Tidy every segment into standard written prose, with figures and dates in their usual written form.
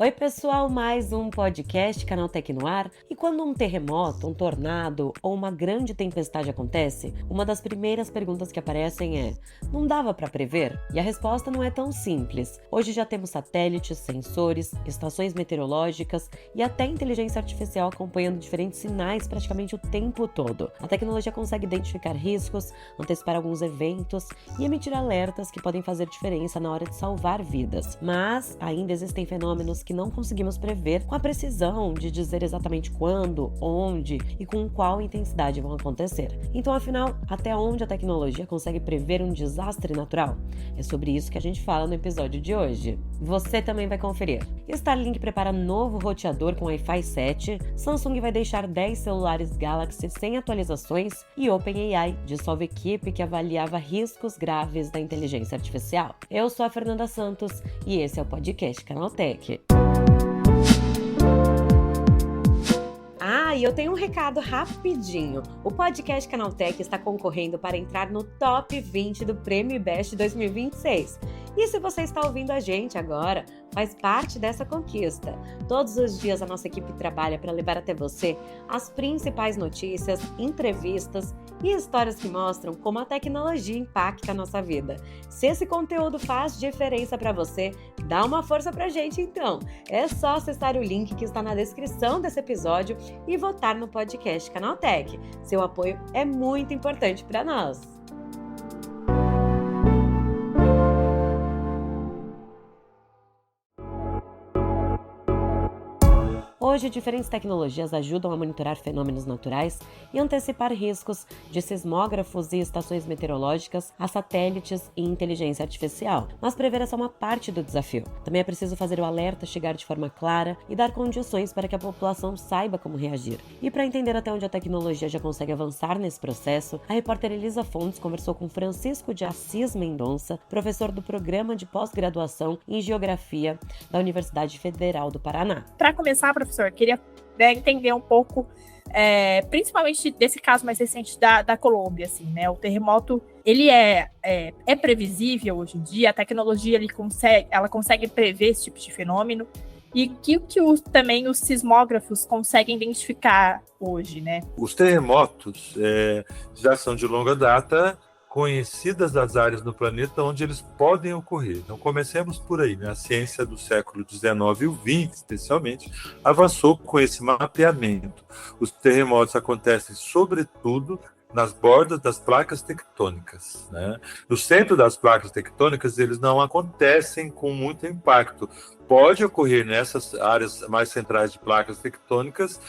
Oi pessoal, mais um podcast Canal Tech no ar. E quando um terremoto, um tornado ou uma grande tempestade acontece, uma das primeiras perguntas que aparecem é: não dava para prever? E a resposta não é tão simples. Hoje já temos satélites, sensores, estações meteorológicas e até inteligência artificial acompanhando diferentes sinais praticamente o tempo todo. A tecnologia consegue identificar riscos, antecipar alguns eventos e emitir alertas que podem fazer diferença na hora de salvar vidas. Mas ainda existem fenômenos que não conseguimos prever com a precisão de dizer exatamente quando, onde e com qual intensidade vão acontecer. Então, afinal, até onde a tecnologia consegue prever um desastre natural? É sobre isso que a gente fala no episódio de hoje. Você também vai conferir. Starlink prepara novo roteador com Wi-Fi 7, Samsung vai deixar 10 celulares Galaxy sem atualizações e OpenAI dissolve equipe que avaliava riscos graves da inteligência artificial. Eu sou a Fernanda Santos e esse é o podcast Canaltech. E eu tenho um recado rapidinho. O podcast Canaltech está concorrendo para entrar no Top 20 do Prêmio IBEST 2026. E se você está ouvindo a gente agora, faz parte dessa conquista. Todos os dias a nossa equipe trabalha para levar até você as principais notícias, entrevistas e histórias que mostram como a tecnologia impacta a nossa vida. Se esse conteúdo faz diferença para você, dá uma força pra gente então. É só acessar o link que está na descrição desse episódio e votar no podcast Canaltech. Seu apoio é muito importante para nós. Hoje, diferentes tecnologias ajudam a monitorar fenômenos naturais e antecipar riscos, de sismógrafos e estações meteorológicas a satélites e inteligência artificial. Mas prever é só uma parte do desafio. Também é preciso fazer o alerta chegar de forma clara e dar condições para que a população saiba como reagir. E para entender até onde a tecnologia já consegue avançar nesse processo, a repórter Elisa Fontes conversou com Francisco de Assis Mendonça, professor do Programa de Pós-Graduação em Geografia da Universidade Federal do Paraná. Para começar, professor, queria entender um pouco, principalmente desse caso mais recente da Colômbia, assim, né? O terremoto, ele é previsível hoje em dia, a tecnologia ela consegue prever esse tipo de fenômeno, e que também os sismógrafos conseguem identificar hoje, né? Os terremotos já são de longa data conhecidas das áreas no planeta onde eles podem ocorrer. Então, comecemos por aí, né? A ciência do século XIX e o XX, especialmente, avançou com esse mapeamento. Os terremotos acontecem, sobretudo, nas bordas das placas tectônicas, né? No centro das placas tectônicas, eles não acontecem com muito impacto. Pode ocorrer nessas áreas mais centrais de placas tectônicas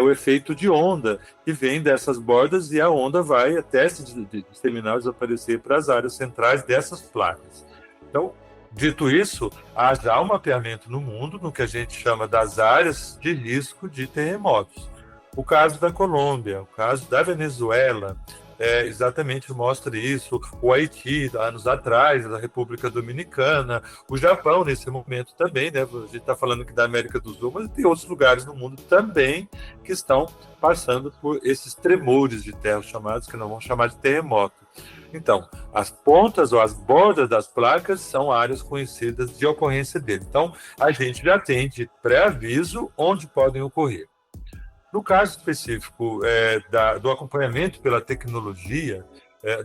o efeito de onda, que vem dessas bordas e a onda vai até se disseminar, desaparecer para as áreas centrais dessas placas. Então, dito isso, há já um mapeamento no mundo, no que a gente chama das áreas de risco de terremotos. O caso da Colômbia, o caso da Venezuela, exatamente mostra isso. O Haiti, anos atrás, a República Dominicana, o Japão, nesse momento também, né? A gente está falando aqui da América do Sul, mas tem outros lugares no mundo também que estão passando por esses tremores de terra chamados, que não vão chamar de terremoto. Então, as pontas ou as bordas das placas são áreas conhecidas de ocorrência dele. Então, a gente já tem de pré-aviso onde podem ocorrer. No caso específico do acompanhamento pela tecnologia,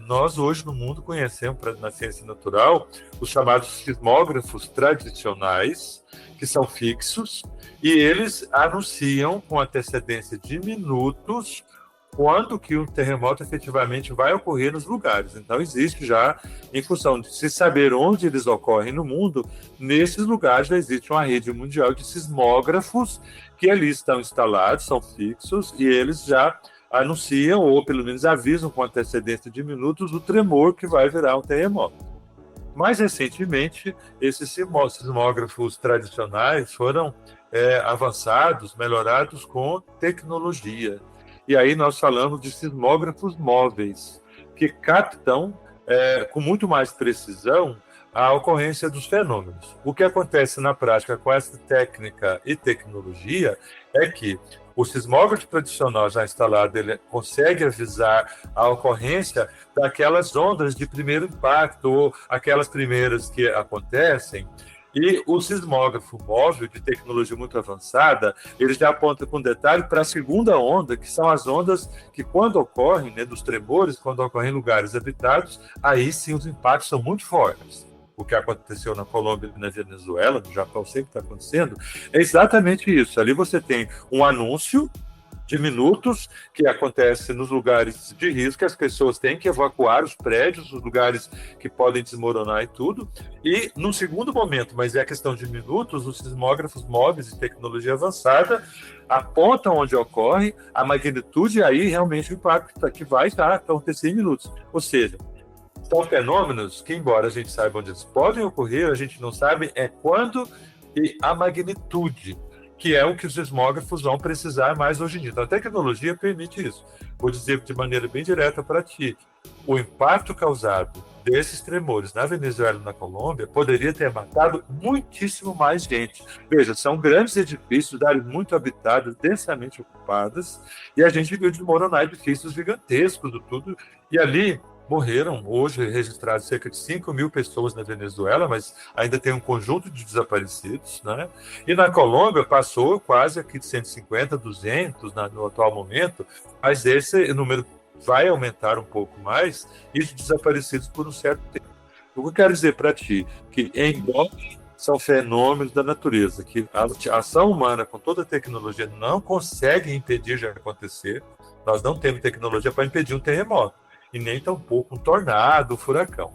nós hoje no mundo conhecemos, na ciência natural, os chamados sismógrafos tradicionais, que são fixos, e eles anunciam com antecedência de minutos quando que o terremoto efetivamente vai ocorrer nos lugares. Então, existe já, em função de se saber onde eles ocorrem no mundo, nesses lugares já existe uma rede mundial de sismógrafos que ali estão instalados, são fixos, e eles já anunciam, ou pelo menos avisam com antecedência de minutos, o tremor que vai virar um terremoto. Mais recentemente, esses sismógrafos tradicionais foram avançados, melhorados com tecnologia. E aí nós falamos de sismógrafos móveis, que captam com muito mais precisão a ocorrência dos fenômenos. O que acontece na prática com essa técnica e tecnologia é que o sismógrafo tradicional já instalado, ele consegue avisar a ocorrência daquelas ondas de primeiro impacto, ou aquelas primeiras que acontecem E o sismógrafo móvel de tecnologia muito avançada, ele já aponta com detalhe para a segunda onda, que são as ondas que, quando ocorrem, né, dos tremores, quando ocorrem em lugares habitados, aí sim os impactos são muito fortes. O que aconteceu na Colômbia e na Venezuela, no Japão sempre está acontecendo, é exatamente isso. Ali você tem um anúncio de minutos que acontece nos lugares de risco, que as pessoas têm que evacuar os prédios, os lugares que podem desmoronar e tudo. E, num segundo momento, mas é questão de minutos, os sismógrafos móveis de tecnologia avançada apontam onde ocorre a magnitude e aí realmente o impacto que vai acontecer em minutos. Ou seja, são fenômenos que, embora a gente saiba onde eles podem ocorrer, a gente não sabe quando e a magnitude, que é o que os sismógrafos vão precisar mais hoje em dia. Então, a tecnologia permite isso. Vou dizer de maneira bem direta para ti, o impacto causado desses tremores na Venezuela e na Colômbia poderia ter matado muitíssimo mais gente. Veja, são grandes edifícios, áreas muito habitadas, densamente ocupadas, e a gente viu desmoronar edifícios gigantescos, tudo, e ali morreram, hoje registrados cerca de 5 mil pessoas na Venezuela, mas ainda tem um conjunto de desaparecidos, né? E na Colômbia passou quase aqui de 150, 200 no atual momento, mas esse número vai aumentar um pouco mais, e de desaparecidos por um certo tempo. O que eu quero dizer para ti, que embora são fenômenos da natureza, que a ação humana, com toda a tecnologia, não consegue impedir de acontecer, nós não temos tecnologia para impedir um terremoto, e nem tampouco um tornado, um furacão.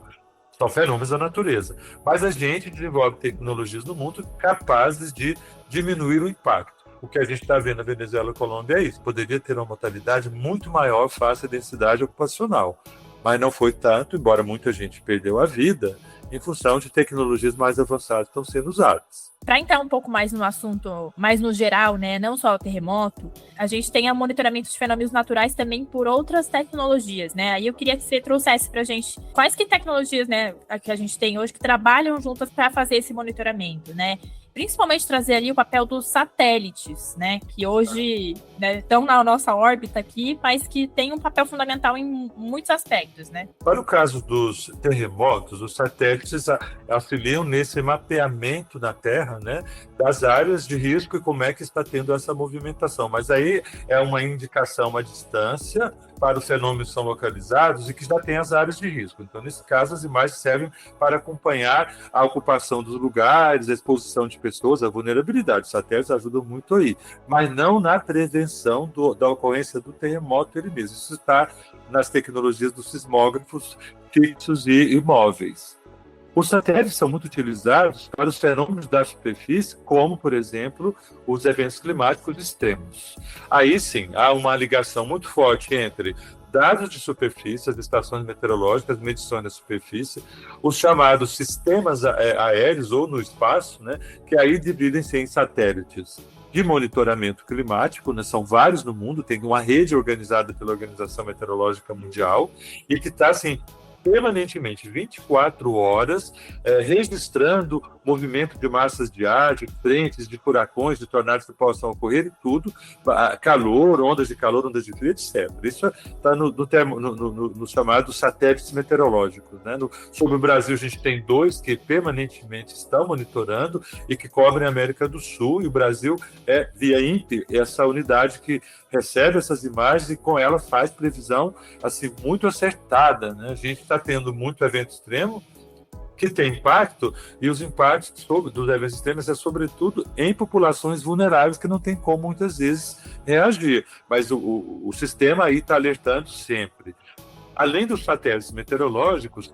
São fenômenos da natureza. Mas a gente desenvolve tecnologias no mundo capazes de diminuir o impacto. O que a gente está vendo na Venezuela e Colômbia é isso. Poderia ter uma mortalidade muito maior face à densidade ocupacional. Mas não foi tanto, embora muita gente perdeu a vida, em função de tecnologias mais avançadas que estão sendo usadas. Para entrar um pouco mais no assunto, mais no geral, né, não só o terremoto, a gente tem o monitoramento de fenômenos naturais também por outras tecnologias, né? Aí eu queria que você trouxesse para a gente quais que tecnologias, né, que a gente tem hoje que trabalham juntas para fazer esse monitoramento, né? Principalmente trazer ali o papel dos satélites, né, que hoje, né, estão na nossa órbita aqui, mas que tem um papel fundamental em muitos aspectos, né? Para o caso dos terremotos, os satélites auxiliam nesse mapeamento na Terra, né, das áreas de risco e como é que está tendo essa movimentação. Mas aí é uma indicação à distância para os fenômenos que são localizados e que já tem as áreas de risco. Então, nesse caso, as imagens servem para acompanhar a ocupação dos lugares, a exposição de pessoas, a vulnerabilidade. Os satélites ajudam muito aí, mas não na prevenção da ocorrência do terremoto ele mesmo. Isso está nas tecnologias dos sismógrafos fixos e imóveis. Os satélites são muito utilizados para os fenômenos da superfície, como, por exemplo, os eventos climáticos extremos. Aí sim, há uma ligação muito forte entre dados de superfície, as estações meteorológicas, medições da superfície, os chamados sistemas aéreos ou no espaço, né, que aí dividem-se em satélites de monitoramento climático, né, são vários no mundo, tem uma rede organizada pela Organização Meteorológica Mundial e que está assim, permanentemente, 24 horas, registrando movimento de massas de ar, de frentes, de furacões, de tornados que possam ocorrer e tudo, calor, ondas de calor, ondas de frio, etc. Isso está no chamado satélites meteorológicos, né? Sobre o Brasil, a gente tem 2 que permanentemente estão monitorando e que cobrem a América do Sul, e o Brasil é, via INPE, essa unidade que recebe essas imagens e com ela faz previsão assim, muito acertada, né? A gente está tendo muito evento extremo que tem impacto, e os impactos dos eventos extremos é sobretudo em populações vulneráveis que não tem como muitas vezes reagir, mas o sistema aí está alertando sempre. Além dos satélites meteorológicos,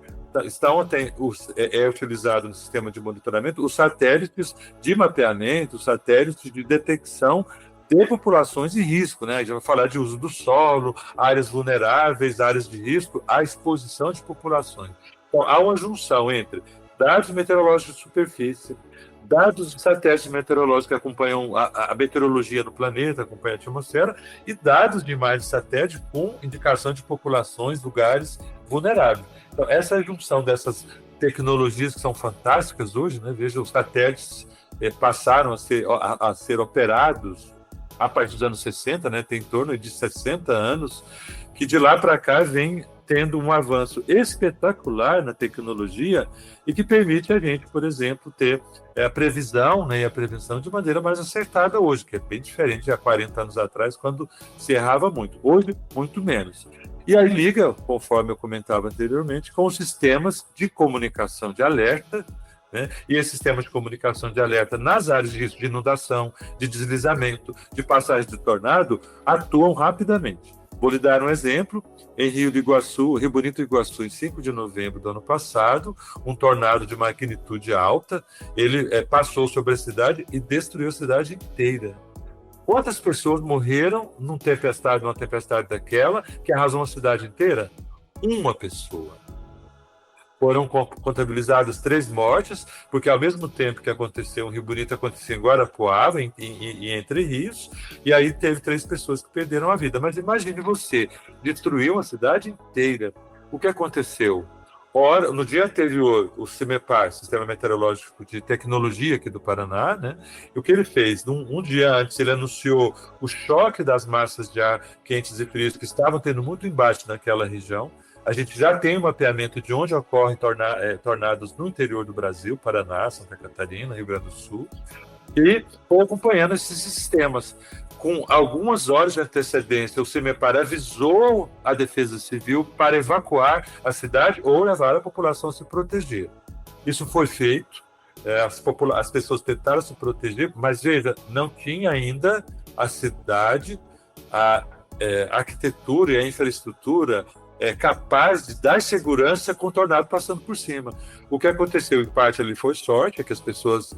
é utilizado no sistema de monitoramento os satélites de mapeamento, os satélites de detecção de populações em risco, né? A gente vai falar de uso do solo, áreas vulneráveis, áreas de risco, a exposição de populações. Então, há uma junção entre dados meteorológicos de superfície, dados de satélites meteorológicos que acompanham a meteorologia no planeta, acompanham a atmosfera, e dados de imagens de satélite com indicação de populações, lugares vulneráveis. Então, essa junção dessas tecnologias que são fantásticas hoje, né? Veja, os satélites passaram a ser operados a partir dos anos 60, né, tem em torno de 60 anos, que de lá para cá vem tendo um avanço espetacular na tecnologia e que permite a gente, por exemplo, ter a previsão, né, e a prevenção de maneira mais acertada hoje, que é bem diferente de há 40 anos atrás, quando se errava muito. Hoje, muito menos. E aí liga, conforme eu comentava anteriormente, com os sistemas de comunicação de alerta, né? E esses sistemas de comunicação de alerta nas áreas de risco de inundação, de deslizamento, de passagem de tornado, atuam rapidamente. Vou lhe dar um exemplo. Em Rio Bonito do Iguaçu, em 5 de novembro do ano passado, um tornado de magnitude alta, ele passou sobre a cidade e destruiu a cidade inteira. Quantas pessoas morreram numa tempestade daquela, que arrasou uma cidade inteira? Uma pessoa. Foram contabilizadas 3 mortes, porque ao mesmo tempo que aconteceu em Rio Bonito, aconteceu em Guarapuava, em Entre Rios, e aí teve 3 pessoas que perderam a vida. Mas imagine você, destruiu uma cidade inteira. O que aconteceu? No dia anterior, o CIMEPAR, Sistema Meteorológico de Tecnologia aqui do Paraná, né? E o que ele fez? Um dia antes, ele anunciou o choque das massas de ar quentes e frios que estavam tendo muito embate naquela região. A gente já tem um mapeamento de onde ocorrem tornados no interior do Brasil, Paraná, Santa Catarina, Rio Grande do Sul, e foi acompanhando esses sistemas. Com algumas horas de antecedência, o CIMEPAR avisou a Defesa Civil para evacuar a cidade ou levar a população a se proteger. Isso foi feito, as pessoas tentaram se proteger, mas veja, não tinha ainda a cidade, a arquitetura e a infraestrutura capaz de dar segurança com o tornado passando por cima. O que aconteceu, em parte, ali foi sorte, é que as pessoas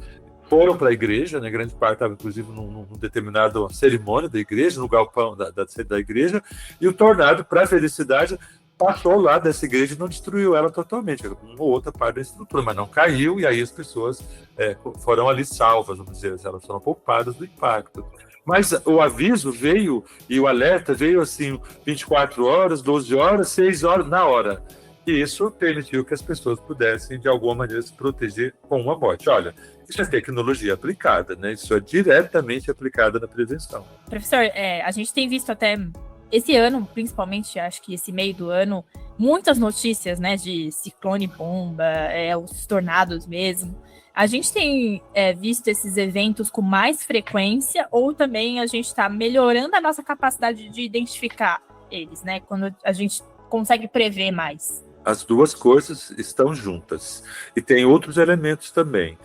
foram para a igreja, né? Grande parte estava, inclusive, numa determinada cerimônia da igreja, no galpão da igreja, e o tornado, para a felicidade, passou lá dessa igreja e não destruiu ela totalmente, uma outra parte da estrutura, mas não caiu, e aí as pessoas foram ali salvas, vamos dizer, elas foram poupadas do impacto. Mas o aviso veio, e o alerta veio assim, 24 horas, 12 horas, 6 horas, na hora. E isso permitiu que as pessoas pudessem, de alguma maneira, se proteger com uma morte. Olha, isso é tecnologia aplicada, né? Isso é diretamente aplicada na prevenção. Professor, a gente tem visto até esse ano, principalmente, acho que esse meio do ano, muitas notícias, né, de ciclone bomba, os tornados mesmo. A gente tem visto esses eventos com mais frequência ou também a gente está melhorando a nossa capacidade de identificar eles, né? Quando a gente consegue prever mais. As duas coisas estão juntas. E tem outros elementos também.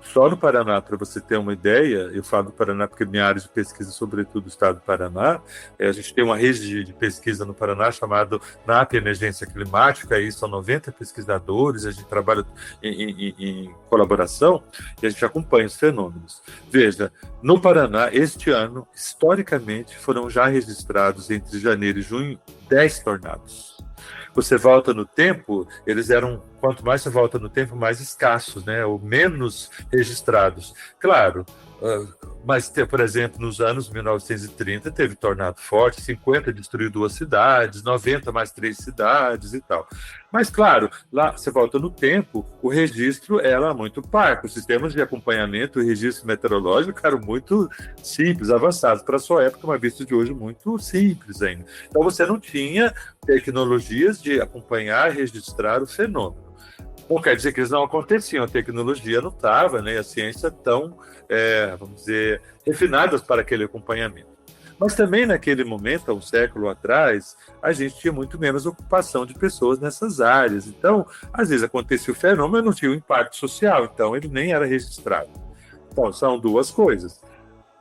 Só no Paraná, para você ter uma ideia, eu falo do Paraná porque minha área de pesquisa, sobretudo, do estado do Paraná, a gente tem uma rede de pesquisa no Paraná chamada NAP Emergência Climática, aí são 90 pesquisadores, a gente trabalha em colaboração e a gente acompanha os fenômenos. Veja, no Paraná, este ano, historicamente, foram já registrados entre janeiro e junho 10 tornados. Você volta no tempo, eles eram, quanto mais você volta no tempo, mais escassos, né? Ou menos registrados. Claro, mas, por exemplo, nos anos 1930 teve tornado forte, 50 destruiu 2 cidades, 90 mais 3 cidades e tal. Mas, claro, lá você volta no tempo, o registro era muito parco, os sistemas de acompanhamento e registro meteorológico eram muito simples, avançados para a sua época, mas visto de hoje muito simples ainda. Então você não tinha tecnologias de acompanhar e registrar o fenômeno. Não quer dizer que eles não aconteciam, a tecnologia não estava, né? A ciência tão, vamos dizer, refinadas para aquele acompanhamento. Mas também naquele momento, há um século atrás, a gente tinha muito menos ocupação de pessoas nessas áreas. Então, às vezes acontecia o fenômeno, não tinha um impacto social, então ele nem era registrado. Então, são duas coisas.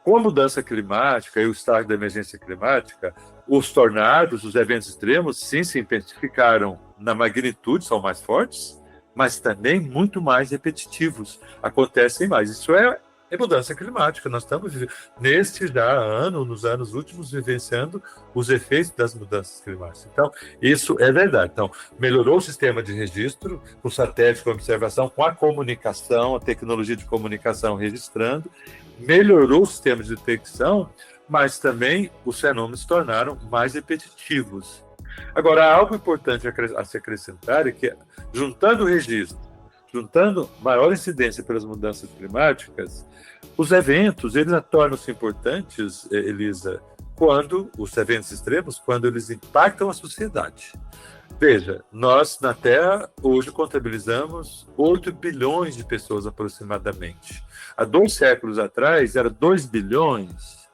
Com a mudança climática e o estado da emergência climática, os tornados, os eventos extremos, sim, se intensificaram na magnitude, são mais fortes, mas também muito mais repetitivos, acontecem mais. Isso é mudança climática. Nós estamos, neste ano, nos anos últimos, vivenciando os efeitos das mudanças climáticas. Então, isso é verdade. Então, melhorou o sistema de registro, com satélite, com observação, com a comunicação, a tecnologia de comunicação registrando, melhorou o sistema de detecção, mas também os fenômenos se tornaram mais repetitivos. Agora, algo importante a se acrescentar é que, juntando o registro, juntando maior incidência pelas mudanças climáticas, os eventos, eles tornam-se importantes, Elisa, quando os eventos extremos, quando eles impactam a sociedade. Veja, nós na Terra hoje contabilizamos 8 bilhões de pessoas aproximadamente. Há 2 séculos atrás era 2 bilhões,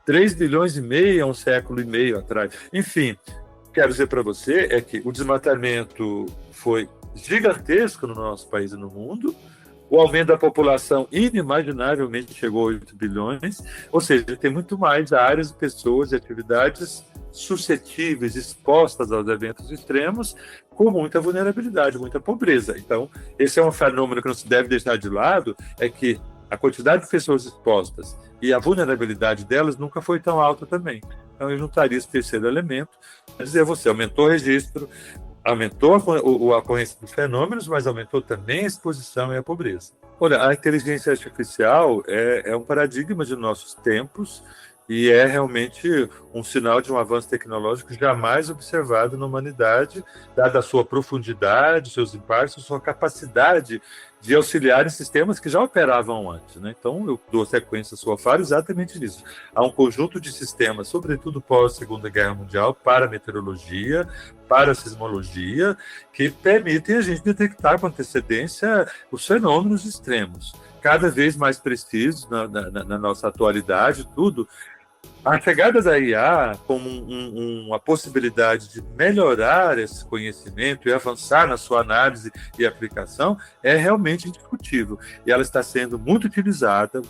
3 bilhões e meio há um século e meio atrás. Enfim, quero dizer para você é que o desmatamento foi gigantesco no nosso país e no mundo. O aumento da população inimaginavelmente chegou a 8 bilhões, ou seja, tem muito mais áreas, pessoas e atividades suscetíveis, expostas aos eventos extremos, com muita vulnerabilidade, muita pobreza. Então, esse é um fenômeno que não se deve deixar de lado, é que a quantidade de pessoas expostas e a vulnerabilidade delas nunca foi tão alta também. Então, eu juntaria esse terceiro elemento, a dizer, você aumentou o registro, aumentou a ocorrência de fenômenos, mas aumentou também a exposição e a pobreza. Olha, a inteligência artificial é um paradigma de nossos tempos e é realmente um sinal de um avanço tecnológico jamais observado na humanidade, dada a sua profundidade, seus impactos, sua capacidade de auxiliar em sistemas que já operavam antes, né? Então, eu dou sequência à sua fala exatamente nisso. Há um conjunto de sistemas, sobretudo pós-Segunda Guerra Mundial, para meteorologia, para sismologia, que permitem a gente detectar com antecedência os fenômenos extremos, cada vez mais precisos na nossa atualidade, tudo. A chegada da IA como uma possibilidade de melhorar esse conhecimento e avançar na sua análise e aplicação é realmente indiscutível. E ela está sendo muito utilizada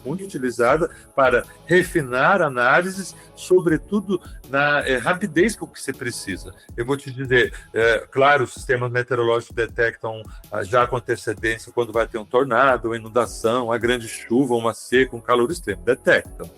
para refinar análises, sobretudo na rapidez com que se precisa. Eu vou te dizer, claro, os sistemas meteorológicos detectam já com antecedência quando vai ter um tornado, uma inundação, uma grande chuva, uma seca, um calor extremo, detectam.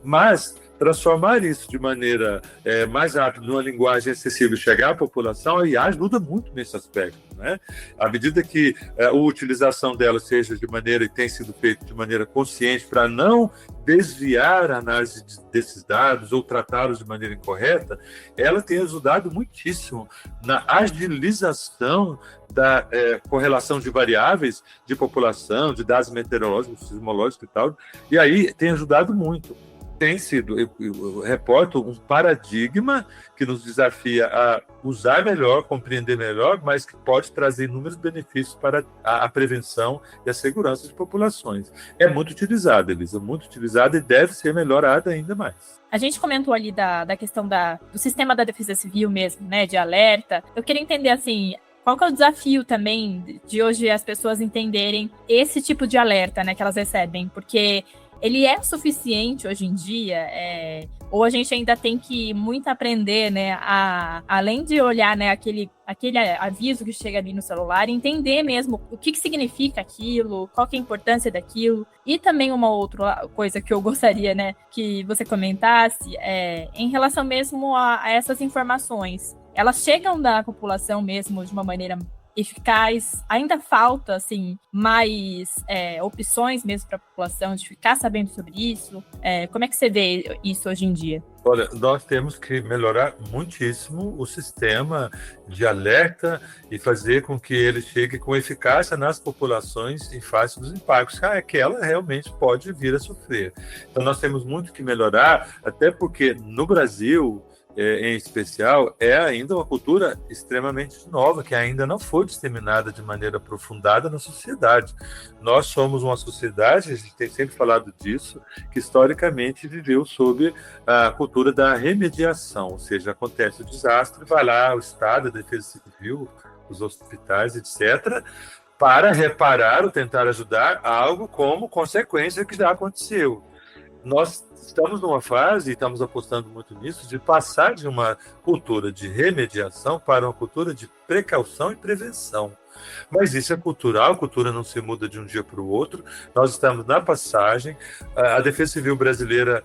Mas transformar isso de maneira mais rápida, numa linguagem acessível, chegar à população, a IA ajuda muito nesse aspecto, né? À medida que a utilização dela seja de maneira, e tem sido feita de maneira consciente, para não desviar a análise desses dados ou tratá-los de maneira incorreta, ela tem ajudado muitíssimo na agilização da correlação de variáveis de população, de dados meteorológicos, sismológicos e tal, e aí tem ajudado muito. Tem sido, eu reporto, um paradigma que nos desafia a usar melhor, compreender melhor, mas que pode trazer inúmeros benefícios para a prevenção e a segurança de populações. É muito utilizada, Elisa, muito utilizada e deve ser melhorada ainda mais. A gente comentou ali da questão do sistema da Defesa Civil mesmo, né, de alerta. Eu queria entender, assim, qual que é o desafio também de hoje as pessoas entenderem esse tipo de alerta, né, que elas recebem, porque ele é suficiente hoje em dia, ou a gente ainda tem que muito aprender, né, além de olhar, né, aquele aviso que chega ali no celular, entender mesmo o que significa aquilo, qual que é a importância daquilo. E também uma outra coisa que eu gostaria, né, que você comentasse, em relação mesmo a essas informações. Elas chegam da população mesmo de uma maneira eficaz, ainda falta, assim, mais opções mesmo para a população de ficar sabendo sobre isso. Como é que você vê isso hoje em dia? Olha, nós temos que melhorar muitíssimo o sistema de alerta e fazer com que ele chegue com eficácia nas populações em face dos impactos que ela realmente pode vir a sofrer. Então, nós temos muito que melhorar, até porque no Brasil, em especial, é ainda uma cultura extremamente nova, que ainda não foi disseminada de maneira aprofundada na sociedade. Nós somos uma sociedade, a gente tem sempre falado disso, que historicamente viveu sob a cultura da remediação, ou seja, acontece o desastre, vai lá o Estado, a Defesa Civil, os hospitais, etc., para reparar ou tentar ajudar algo como consequência que já aconteceu. Nós estamos numa fase, e estamos apostando muito nisso, de passar de uma cultura de remediação para uma cultura de precaução e prevenção. Mas isso é cultural, a cultura não se muda de um dia para o outro. Nós estamos na passagem. A Defesa Civil brasileira,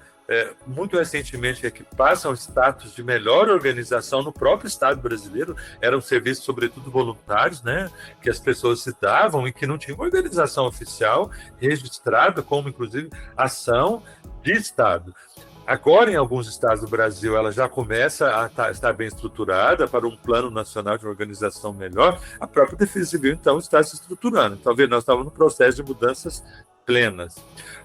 muito recentemente, que passa um status de melhor organização no próprio Estado brasileiro. Eram serviços, sobretudo, voluntários, né, que as pessoas se davam e que não tinham organização oficial registrada, como, inclusive, ação de Estado. Agora, em alguns estados do Brasil, ela já começa a estar bem estruturada para um plano nacional de organização melhor. A própria Defesa Civil, então, está se estruturando. Então, nós estamos no processo de mudanças plenas.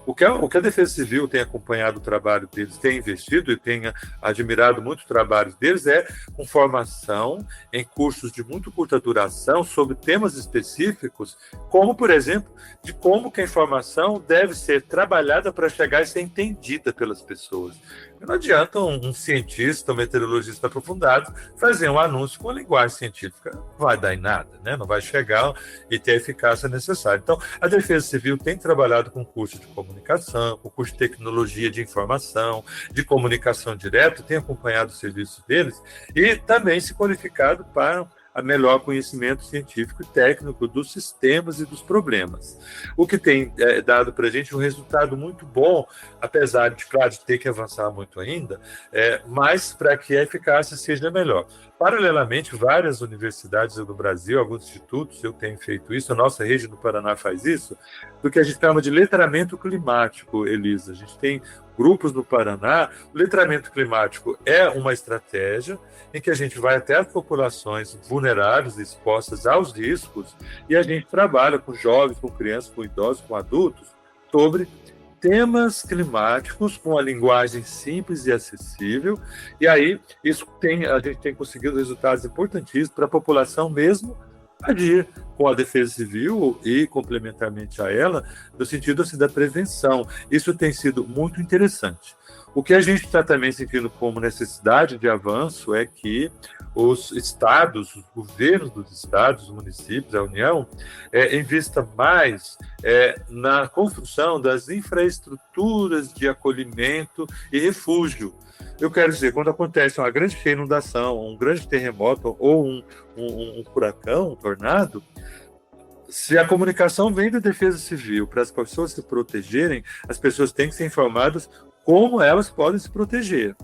O que a Defesa Civil tem acompanhado o trabalho deles, tem investido e tem admirado muito o trabalho deles, é com formação em cursos de muito curta duração sobre temas específicos, como, por exemplo, de como que a informação deve ser trabalhada para chegar e ser entendida pelas pessoas. Não adianta um cientista, um meteorologista aprofundado fazer um anúncio com a linguagem científica. Não vai dar em nada, né? Não vai chegar e ter a eficácia necessária. Então, a Defesa Civil tem trabalhado com curso de comunicação, com curso de tecnologia de informação, de comunicação direta, tem acompanhado o serviço deles e também se qualificado para a melhor conhecimento científico e técnico dos sistemas e dos problemas. O que tem dado para a gente um resultado muito bom, apesar de, claro, de ter que avançar muito ainda, mas para que a eficácia seja melhor. Paralelamente, várias universidades no Brasil, alguns institutos, eu tenho feito isso, a nossa rede no Paraná faz isso, do que a gente chama de letramento climático, Elisa. A gente tem grupos no Paraná. O letramento climático é uma estratégia em que a gente vai até as populações vulneráveis, expostas aos riscos, e a gente trabalha com jovens, com crianças, com idosos, com adultos, sobre temas climáticos com a linguagem simples e acessível, e aí a gente tem conseguido resultados importantíssimos para a população mesmo agir com a Defesa Civil e complementarmente a ela, no sentido assim, da prevenção. Isso tem sido muito interessante. O que a gente está também sentindo como necessidade de avanço é que os estados, os governos dos estados, os municípios, a União, invista mais na construção das infraestruturas de acolhimento e refúgio. Eu quero dizer, quando acontece uma grande inundação, um grande terremoto ou um furacão, um tornado, se a comunicação vem da Defesa Civil para as pessoas se protegerem, as pessoas têm que ser informadas como elas podem se proteger.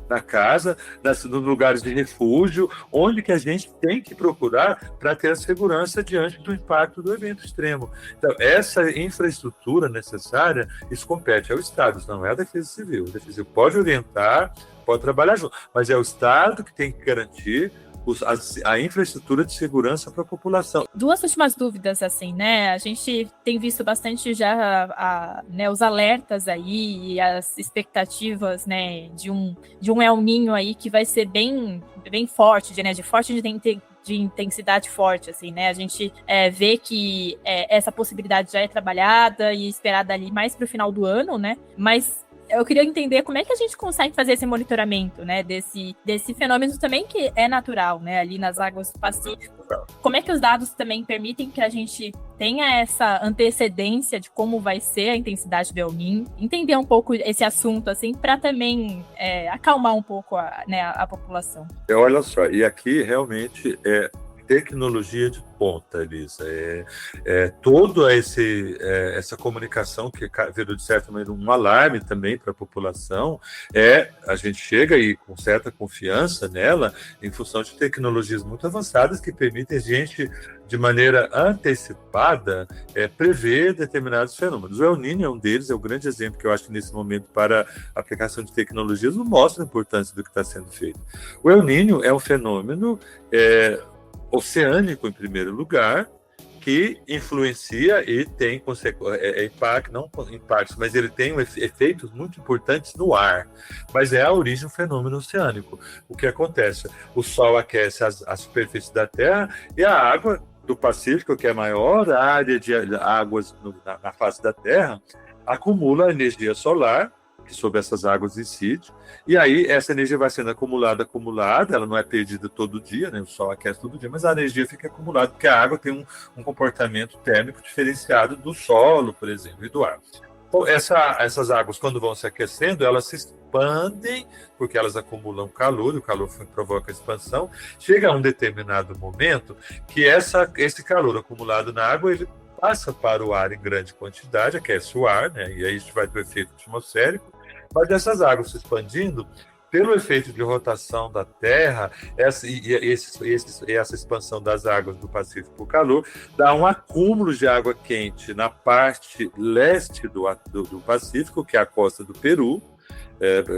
Na casa, nos lugares de refúgio, onde que a gente tem que procurar para ter a segurança diante do impacto do evento extremo. Então, essa infraestrutura necessária, isso compete ao Estado, isso não é a Defesa Civil. A Defesa Civil pode orientar, pode trabalhar junto, mas é o Estado que tem que garantir a infraestrutura de segurança para a população. Duas últimas dúvidas, assim, né? A gente tem visto bastante já os alertas aí e as expectativas, né, de um El Niño aí que vai ser bem forte, de intensidade forte, assim, né? A gente vê que essa possibilidade já é trabalhada e esperada ali mais para o final do ano, né? Mas eu queria entender como é que a gente consegue fazer esse monitoramento, né, desse fenômeno também que é natural, né, ali nas águas do Pacífico. Como é que os dados também permitem que a gente tenha essa antecedência de como vai ser a intensidade do El Niño, entender um pouco esse assunto, assim, para também acalmar um pouco a população. Olha só, e aqui realmente tecnologia de ponta, Elisa. Toda essa comunicação que virou, de certa maneira, um alarme também para a população, a gente chega aí com certa confiança nela em função de tecnologias muito avançadas que permitem a gente, de maneira antecipada, prever determinados fenômenos. O El Niño é um deles, é o grande exemplo que eu acho que nesse momento para a aplicação de tecnologias mostra a importância do que está sendo feito. O El Niño é um fenômeno oceânico, em primeiro lugar, que influencia e tem impacto, não impactos, mas ele tem efeitos muito importantes no ar. Mas é a origem do fenômeno oceânico. O que acontece? O Sol aquece a superfície da Terra e a água do Pacífico, que é a maior área de águas na face da Terra, acumula energia solar, que sobre essas águas incide, e aí essa energia vai sendo acumulada, ela não é perdida todo dia, né? O Sol aquece todo dia, mas a energia fica acumulada, porque a água tem um comportamento térmico diferenciado do solo, por exemplo, e do ar. Então, essas águas, quando vão se aquecendo, elas se expandem, porque elas acumulam calor, e o calor provoca a expansão. Chega a um determinado momento que esse calor acumulado na água, ele passa para o ar em grande quantidade, aquece o ar, né? E aí a gente vai ter o efeito atmosférico, mas essas águas se expandindo, pelo efeito de rotação da Terra, essa expansão das águas do Pacífico por calor, dá um acúmulo de água quente na parte leste do Pacífico, que é a costa do Peru,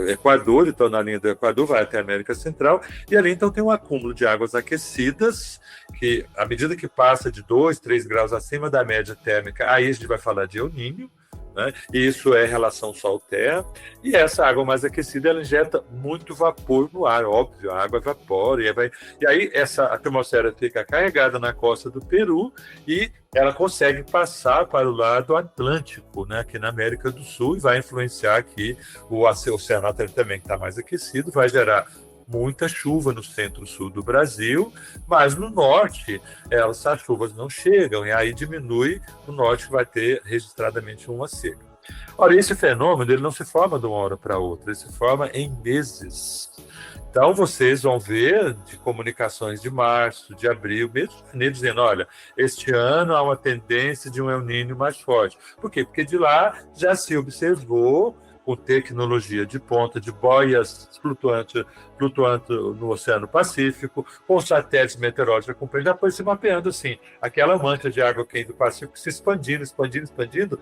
Equador, então na linha do Equador vai até a América Central, e ali então tem um acúmulo de águas aquecidas, que à medida que passa de 2, 3 graus acima da média térmica, aí a gente vai falar de El Niño, né? E isso é relação Sol-Terra, e essa água mais aquecida ela injeta muito vapor no ar, óbvio, a água evapora, e aí essa atmosfera fica carregada na costa do Peru e ela consegue passar para o lado Atlântico, né, aqui na América do Sul, e vai influenciar aqui o Oceano Atlântico também, que está mais aquecido, vai gerar muita chuva no centro-sul do Brasil, mas no norte essas chuvas não chegam, e aí diminui, o norte vai ter registradamente uma seca. Ora, esse fenômeno ele não se forma de uma hora para outra, ele se forma em meses. Então, vocês vão ver de comunicações de março, de abril, mesmo dizendo, olha, este ano há uma tendência de um El Niño mais forte. Por quê? Porque de lá já se observou, com tecnologia de ponta, de boias flutuantes no Oceano Pacífico, com satélites meteorológicos acompanhando, já foi se mapeando assim, aquela mancha de água quente do Pacífico se expandindo.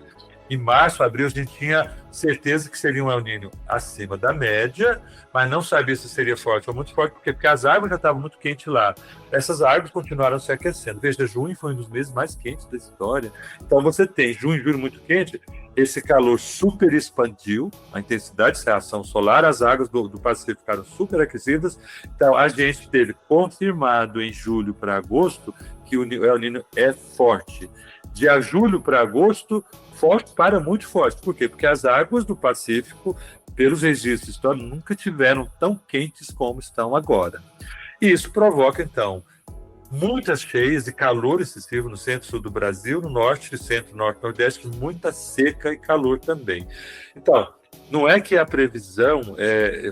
Em março, abril, a gente tinha certeza que seria um El Niño acima da média, mas não sabia se seria forte ou muito forte, porque as águas já estavam muito quentes lá. Essas águas continuaram se aquecendo. Veja, junho foi um dos meses mais quentes da história. Então você tem junho e julho muito quente, esse calor super expandiu, a intensidade de reação solar, as águas do Pacífico ficaram super aquecidas. Então a gente teve confirmado em julho para agosto que o El Niño é forte. De julho para agosto, forte para muito forte. Por quê? Porque as águas do Pacífico, pelos registros históricos, nunca tiveram tão quentes como estão agora. E isso provoca, então, muitas cheias e calor excessivo no centro-sul do Brasil, no norte, centro, norte, nordeste, muita seca e calor também. Então, não é que a previsão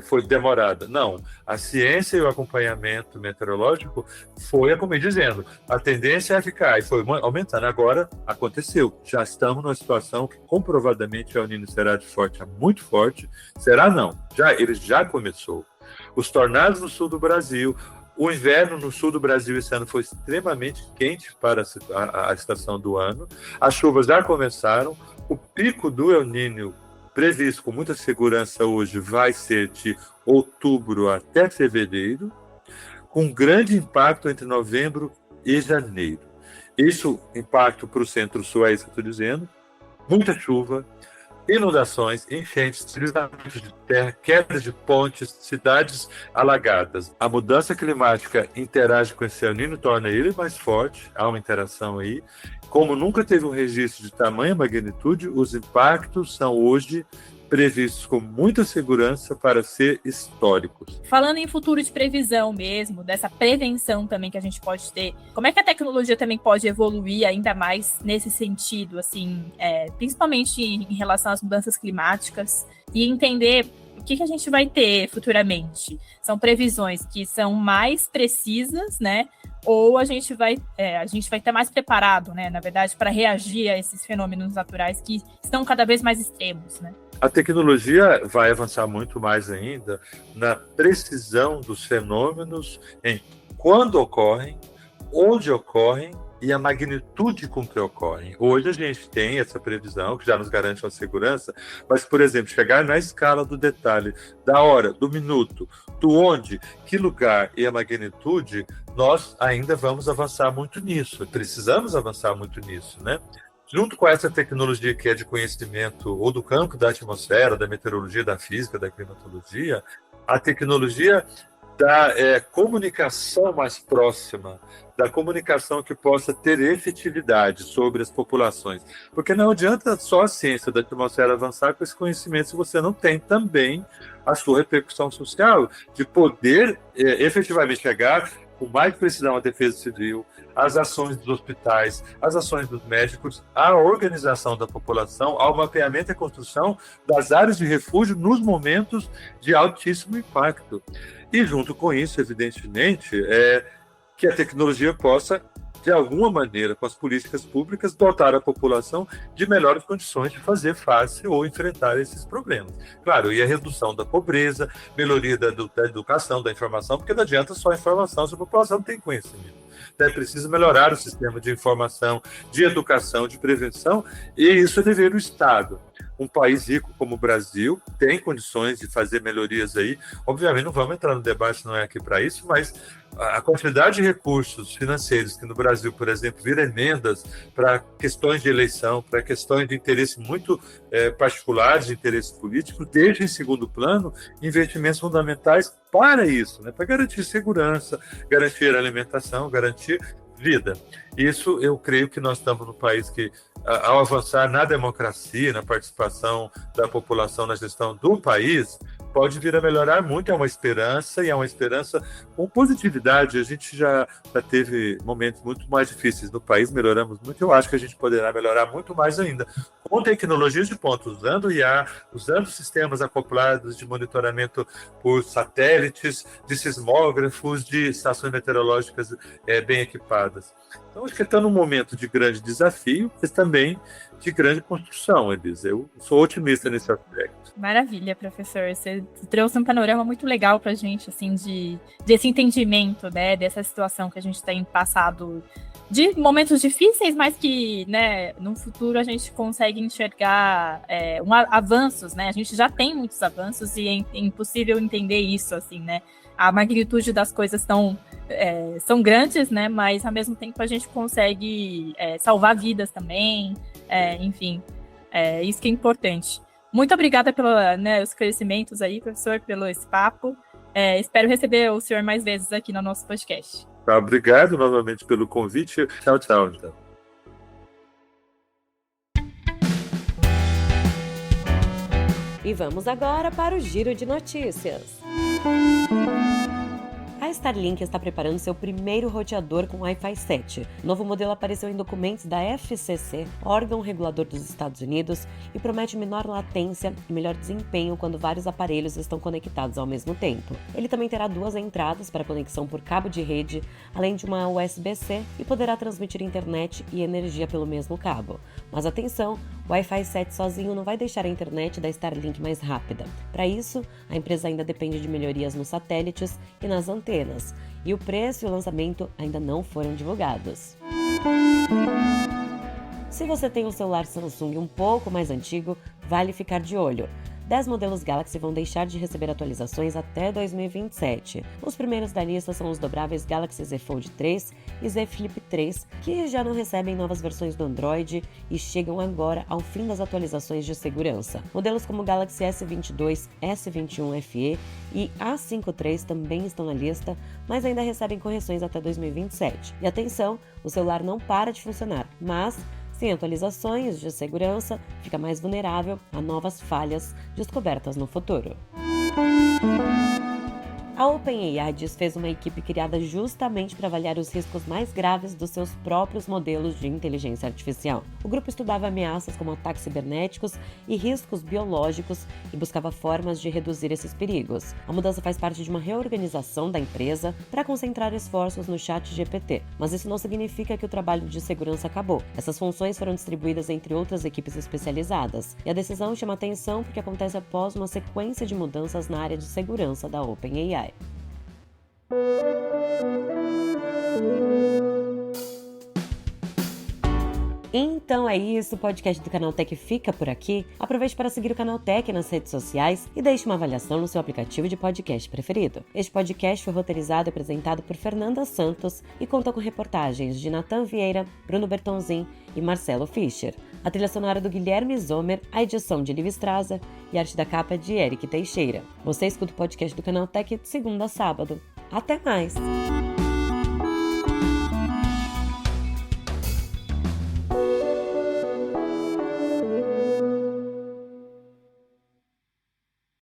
foi demorada, não. A ciência e o acompanhamento meteorológico foi, como eu dizendo, a tendência é ficar, e foi aumentando. Agora aconteceu. Já estamos numa situação que comprovadamente o El Niño será de forte a muito forte. Será não, ele já começou. Os tornados no sul do Brasil, o inverno no sul do Brasil esse ano foi extremamente quente para a estação do ano. As chuvas já começaram. O pico do El Niño previsto com muita segurança hoje vai ser de outubro até fevereiro, com grande impacto entre novembro e janeiro. Isso, impacto para o centro-sul, é isso que eu estou dizendo, muita chuva, inundações, enchentes, deslizamentos de terra, quedas de pontes, cidades alagadas. A mudança climática interage com esse El Niño, torna ele mais forte, há uma interação aí. Como nunca teve um registro de tamanha magnitude, os impactos são hoje previstos com muita segurança para ser históricos. Falando em futuro de previsão mesmo, dessa prevenção também que a gente pode ter, como é que a tecnologia também pode evoluir ainda mais nesse sentido, assim, principalmente em relação às mudanças climáticas, e entender o que a gente vai ter futuramente? São previsões que são mais precisas, né? Ou a gente vai estar mais preparado, né, na verdade, para reagir a esses fenômenos naturais que estão cada vez mais extremos, né? A tecnologia vai avançar muito mais ainda na precisão dos fenômenos, em quando ocorrem, onde ocorrem e a magnitude com que ocorrem. Hoje a gente tem essa previsão, que já nos garante uma segurança, mas, por exemplo, chegar na escala do detalhe, da hora, do minuto, do onde, que lugar e a magnitude, nós ainda vamos avançar muito nisso, precisamos avançar muito nisso, né? Junto com essa tecnologia que é de conhecimento ou do campo da atmosfera, da meteorologia, da física, da climatologia, a tecnologia da comunicação mais próxima, da comunicação que possa ter efetividade sobre as populações. Porque não adianta só a ciência da atmosfera avançar com esse conhecimento se você não tem também a sua repercussão social, de poder efetivamente chegar com mais precisão à defesa civil, às ações dos hospitais, às ações dos médicos, à organização da população, ao mapeamento e construção das áreas de refúgio nos momentos de altíssimo impacto. E junto com isso, evidentemente, que a tecnologia possa, de alguma maneira, com as políticas públicas, dotar a população de melhores condições de fazer face ou enfrentar esses problemas. Claro, e a redução da pobreza, melhoria da educação, da informação, porque não adianta só informação se a população não tem conhecimento. É preciso melhorar o sistema de informação, de educação, de prevenção, e isso é dever do Estado. um país rico como o Brasil tem condições de fazer melhorias aí. Obviamente não vamos entrar no debate, não é aqui para isso, mas a quantidade de recursos financeiros que no Brasil, por exemplo, vira emendas para questões de eleição, para questões de interesse muito particulares, de interesse político, deixa em segundo plano investimentos fundamentais para isso, né? Para garantir segurança, garantir alimentação, garantir vida. Isso eu creio que nós estamos num país que, ao avançar na democracia, na participação da população na gestão do país, pode vir a melhorar muito, é uma esperança, e é uma esperança com positividade. A gente já teve momentos muito mais difíceis no país, melhoramos muito, eu acho que a gente poderá melhorar muito mais ainda, com tecnologias de ponta, usando IA, usando sistemas acoplados de monitoramento por satélites, de sismógrafos, de estações meteorológicas bem equipadas. Então, acho que está num momento de grande desafio, mas também de grande construção, Elisa. Eu sou otimista nesse aspecto. Maravilha, professor. Você trouxe um panorama muito legal para a gente, assim, desse entendimento, né, dessa situação que a gente tem passado, de momentos difíceis, mas que, né, no futuro a gente consegue enxergar avanços, né? A gente já tem muitos avanços e é impossível entender isso, assim, né? A magnitude das coisas são grandes, né? Mas ao mesmo tempo a gente consegue salvar vidas também, enfim, isso que é importante. Muito obrigada pelos esclarecimentos aí, professor, pelo esse papo. Espero receber o senhor mais vezes aqui no nosso podcast. Tá, obrigado novamente pelo convite. Tchau, tchau, então. E vamos agora para o Giro de Notícias. A Starlink está preparando seu primeiro roteador com Wi-Fi 7. O novo modelo apareceu em documentos da FCC, órgão regulador dos Estados Unidos, e promete menor latência e melhor desempenho quando vários aparelhos estão conectados ao mesmo tempo. Ele também terá 2 entradas para conexão por cabo de rede, além de uma USB-C, e poderá transmitir internet e energia pelo mesmo cabo. Mas atenção, o Wi-Fi 7 sozinho não vai deixar a internet da Starlink mais rápida. Para isso, a empresa ainda depende de melhorias nos satélites e nas antenas, e o preço e o lançamento ainda não foram divulgados. Se você tem um celular Samsung um pouco mais antigo, vale ficar de olho. 10 modelos Galaxy vão deixar de receber atualizações até 2027. Os primeiros da lista são os dobráveis Galaxy Z Fold 3 e Z Flip 3, que já não recebem novas versões do Android e chegam agora ao fim das atualizações de segurança. Modelos como o Galaxy S22, S21 FE e A5 III também estão na lista, mas ainda recebem correções até 2027. E atenção, o celular não para de funcionar, mas sem atualizações de segurança, fica mais vulnerável a novas falhas descobertas no futuro. A OpenAI desfez uma equipe criada justamente para avaliar os riscos mais graves dos seus próprios modelos de inteligência artificial. O grupo estudava ameaças como ataques cibernéticos e riscos biológicos e buscava formas de reduzir esses perigos. A mudança faz parte de uma reorganização da empresa para concentrar esforços no ChatGPT, mas isso não significa que o trabalho de segurança acabou. Essas funções foram distribuídas entre outras equipes especializadas, e a decisão chama atenção porque acontece após uma sequência de mudanças na área de segurança da OpenAI. Então é isso, o podcast do Canaltech fica por aqui. Aproveite para seguir o Canaltech nas redes sociais e deixe uma avaliação no seu aplicativo de podcast preferido. Este podcast foi roteirizado e apresentado por Fernanda Santos e conta com reportagens de Nathan Vieira, Bruno Bertonzin e Marcelo Fischer. A trilha sonora do Guilherme Zomer, a edição de Liv Estraza e a arte da capa é de Eric Teixeira. Você escuta o podcast do Canaltech de segunda a sábado. Até mais!